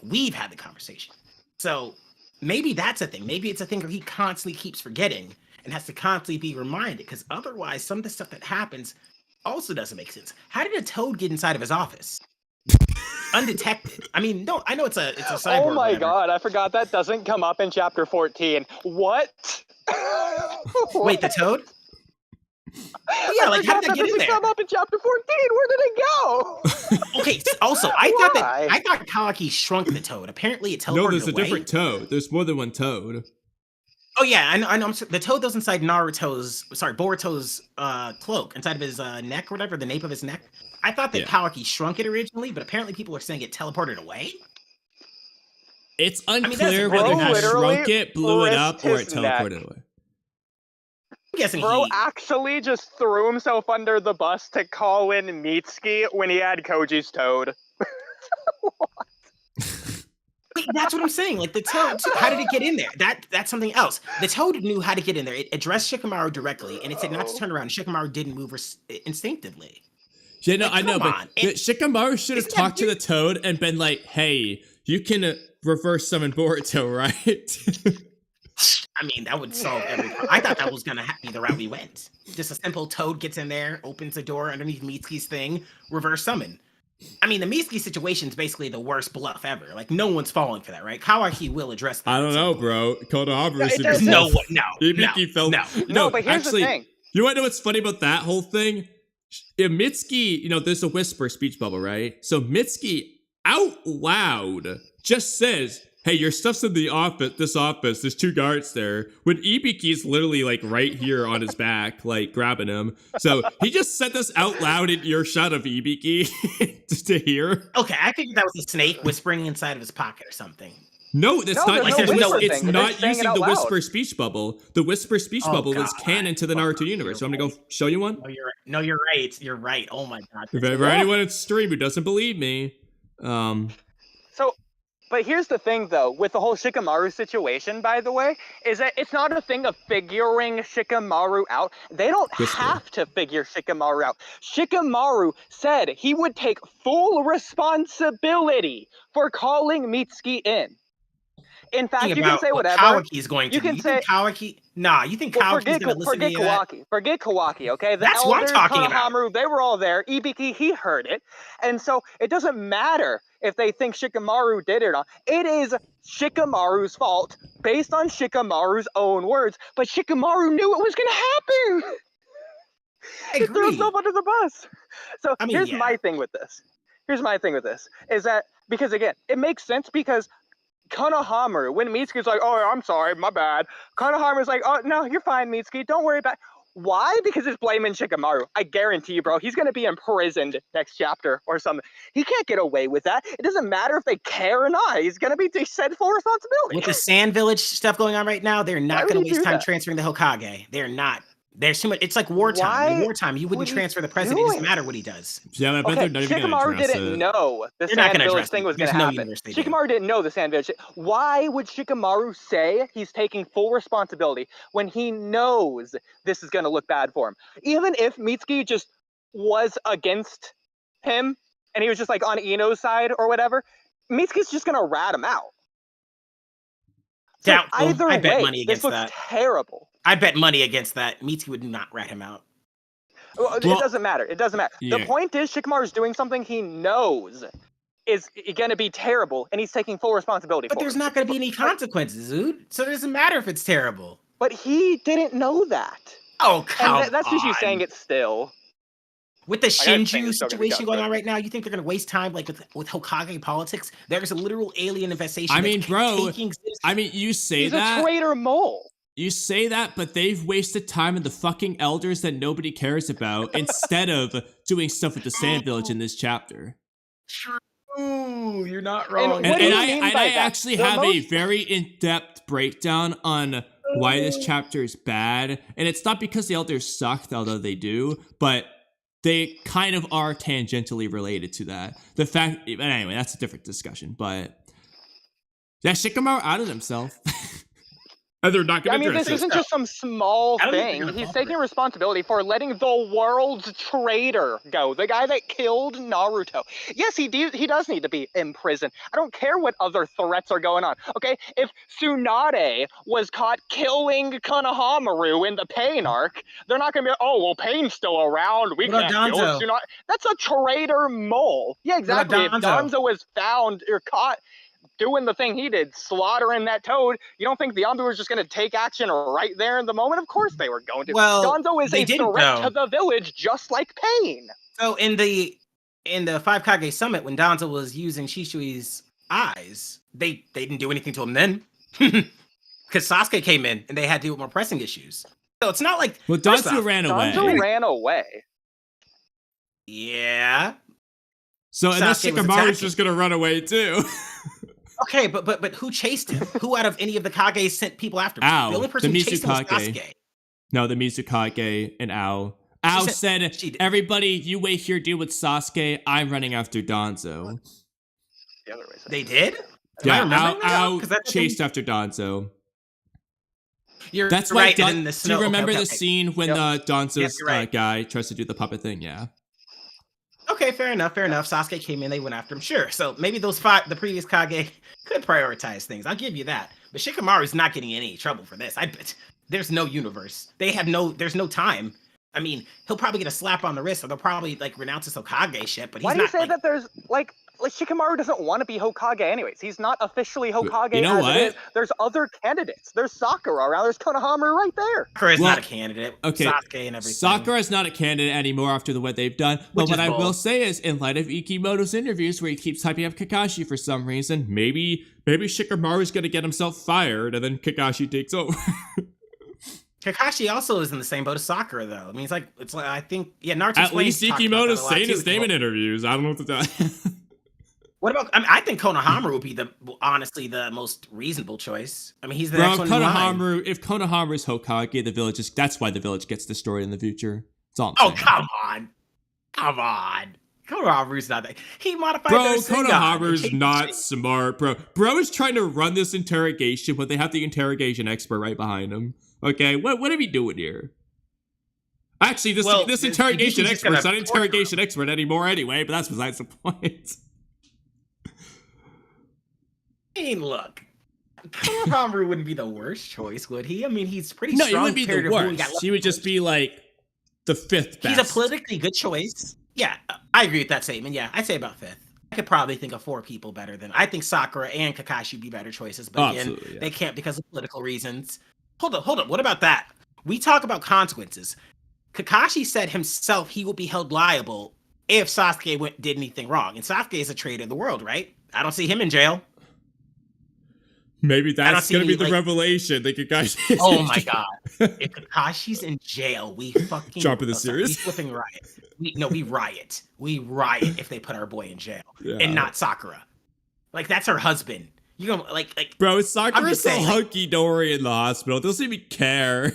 we've had the conversation. So maybe that's a thing. Maybe it's a thing where he constantly keeps forgetting and has to constantly be reminded, because otherwise some of the stuff that happens also doesn't make sense. How did a toad get inside of his office undetected? I mean, no, I know it's a cyborg. Oh my god, I forgot that doesn't come up in chapter 14. What? Wait, the toad? Well, yeah, like how did that get in there? Come up in chapter 14. Where did it go? Okay. Also, I thought Talky shrunk the toad. Apparently, it teleported away. No, there's a different toad. There's more than one toad. Oh yeah, I know. The toad that was inside Boruto's cloak, inside of his neck or whatever, the nape of his neck. I thought that Talky shrunk it originally, but apparently people are saying it teleported away. It's unclear whether he shrunk it, blew it up, or it teleported away. I'm guessing Bro actually just threw himself under the bus to call in Mitsuki when he had Koji's toad. What? Wait, that's what I'm saying. Like the toad, how did it get in there? That's something else. The toad knew how to get in there. It addressed Shikamaru directly, and it said not to turn around. Shikamaru didn't move instinctively. Yeah, no, I know, but Shikamaru should have talked to the toad and been like, "Hey, you can reverse summon Boruto, right?" I mean, that would solve every problem. I thought that was gonna be the route we went. Just a simple toad gets in there, opens the door underneath Mitsuki's thing, reverse summon. I mean, the Mitsuki situation is basically the worst bluff ever. Like, no one's falling for that, right? Kawaki will address that. I don't know, bro. Konohamaru No, but here's the thing. You want to know what's funny about that whole thing? Mitsuki, there's a whisper speech bubble, right? So Mitsuki out loud just says, "Hey, your stuff's in the office, there's 2 guards there," when Ibiki's literally like right here on his back, like grabbing him. So he just said this out loud in earshot of Ibiki just to hear. Okay, I figured that was a snake whispering inside of his pocket or something. No, that's not. It's not using the whisper speech bubble. The whisper speech bubble is canon to the Naruto universe. So I'm gonna go show you one. You're right. You're right. Oh my god. If ever anyone at stream who doesn't believe me, But here's the thing, though, with the whole Shikamaru situation, by the way, is that it's not a thing of figuring Shikamaru out. They don't have to figure Shikamaru out. Shikamaru said he would take full responsibility for calling Mitsuki in. In fact, you can say whatever. Kawaki's going to. You think Kawaki? Nah, you think Kawaki's going to listen to that? Forget Kawaki, okay? That's what I'm talking about. They were all there. Ibiki, he heard it. And so it doesn't matter if they think Shikamaru did it or not. It is Shikamaru's fault based on Shikamaru's own words. But Shikamaru knew it was going to happen. He threw himself under the bus. So here's my thing with this. Is that, because again, it makes sense because Konohamaru, when Mitsuki's like, "Oh, I'm sorry, my bad," Konohamaru's like, "Oh, no, you're fine, Mitsuki, don't worry about it." Why? Because it's blaming Shikamaru. I guarantee you, bro, he's going to be imprisoned next chapter or something. He can't get away with that. It doesn't matter if they care or not. He's going to be said full responsibility. With the Sand Village stuff going on right now, they're not going to waste time transferring the Hokage. They're not. There's too much. It's like wartime. In wartime, you wouldn't transfer the president. It doesn't matter what he does. Yeah, I bet they're not even Shikamaru didn't know the Sand Village thing was going to happen. Shikamaru didn't know the Sand Village. Why would Shikamaru say he's taking full responsibility when he knows this is going to look bad for him? Even if Mitsuki just was against him and he was just like on Ino's side or whatever, Mitsuki's just going to rat him out. So either way, bet money against this looks terrible. I bet money against that. Mitsuki would not rat him out. Well, it doesn't matter. Yeah. The point is, Shikamaru's doing something he knows is going to be terrible, and he's taking full responsibility for it. But there's not going to be any consequences, dude. So it doesn't matter if it's terrible. But he didn't know that. Oh, come on. That's just you saying it still. With the Shinju situation going on right now, you think they're going to waste time like with Hokage politics? There's a literal alien infestation. I mean, bro, you say that. He's a traitor mole. You say that, but they've wasted time in the fucking elders that nobody cares about instead of doing stuff with the Sand Village in this chapter. True, you're not wrong. And I actually have a very in-depth breakdown on why this chapter is bad. And it's not because the elders sucked, although they do, but they kind of are tangentially related to that. The fact, anyway, that's a different discussion, but yeah, Shikamaru outed himself. And they're not I going to mean, address this it. isn't just some small I don't think thing. they're gonna He's fall for taking it. responsibility for letting the world's traitor go. The guy that killed Naruto. Yes, he does need to be in prison. I don't care what other threats are going on. Okay, if Tsunade was caught killing Konohamaru in the Pain arc, they're not gonna be, oh well, Pain's still around. We What about can't kill Danzo? Tsunade. That's a traitor mole. Yeah, What exactly. If about Danzo? Danzo was found or caught doing the thing he did, slaughtering that toad, you don't think the Anbu was just going to take action right there in the moment? Of course they were going to. Well, Danzo is they a didn't, threat though. to the village, just like Pain. So in the Five Kage Summit, when Danzo was using Shishui's eyes, they didn't do anything to him then, because Sasuke came in and they had to deal with more pressing issues. So it's not like Well, first Danzo off, ran away. Danzo ran away. Yeah. So unless Sasuke was Shikamaru's attacking. just going to run away too. Okay, but who chased him? Who out of any of the Kage sent people after him? Ow, The only person the who chased him was Mizukage. Sasuke. No, the Mizukage and Ao. Ao said, she did. everybody, you wait here, deal with Sasuke. I'm running after Danzo. The other way. They did? Am I Yeah, remembering that? Ao 'Cause that's- chased after Danzo. You're That's why. right. And then the Do snow. you remember okay, the okay. scene when Yep. Danzo's Yep, you're right. guy tries to do the puppet thing? Yeah. Okay, fair enough. Sasuke came in, they went after him. Sure. So maybe the previous Kage could prioritize things. I'll give you that. But Shikamaru's not getting in any trouble for this. I bet there's no universe. There's no time. I mean, he'll probably get a slap on the wrist, or they'll probably like renounce his Hokage shit. But he's Why do you not. say Like, that there's like Shikamaru doesn't want to be Hokage anyways. He's not officially Hokage. You know as what? It is. There's other candidates. There's Sakura around. There's Konohamaru right there. Sakura is Well, not a candidate. okay, Sasuke and everything. Sakura is not a candidate anymore after what they've done. But Which what is I will bold. say is, in light of Ikimoto's interviews where he keeps hyping up Kakashi for some reason, maybe Shikamaru's gonna get himself fired and then Kakashi takes over. Kakashi also is in the same boat as Sakura, though. I mean, it's like I think Naruto. At least Ikimoto's saying his name in interviews. I don't know what to tell you. What about? I mean, I think Konohamaru would be honestly the most reasonable choice. I mean, he's the Bro, next one in line. if Konohamaru's Hokage, that's why the village gets destroyed in the future. That's all I'm Oh, saying. come on. Konohamaru's not that. He modified Bro, their Sengoku. Konohamaru's They changed not shit. smart, bro. Bro is trying to run this interrogation, but they have the interrogation expert right behind him. Okay, what are we doing here? Actually, this interrogation he's just expert's not gonna an interrogation expert anymore anyway, but that's besides the point. I mean, look, Konohamaru wouldn't be the worst choice, would he? I mean, he's pretty No, he strong. wouldn't be the compared to who got worst. left He would just first. be like the fifth best. He's a politically good choice. Yeah, I agree with that statement. Yeah, I'd say about fifth. I could probably think of 4 people better than. I think Sakura and Kakashi would be better choices, but again, Absolutely, yeah. they can't because of political reasons. Hold up. What about that? We talk about consequences. Kakashi said himself he will be held liable if Sasuke did anything wrong, and Sasuke is a traitor of the world, right? I don't see him in jail. Maybe I don't that's see gonna be any, the like- revelation that Kakashi is Oh in my jail. god! If Kakashi's in jail, we fucking Jump in the sorry, we series. flipping riot. We riot. We riot if they put our boy in jail Yeah. and not Sakura. Like that's her husband. You gonna like Bro, Sakura's just so saying, like- hunky dory in the hospital. Doesn't even care.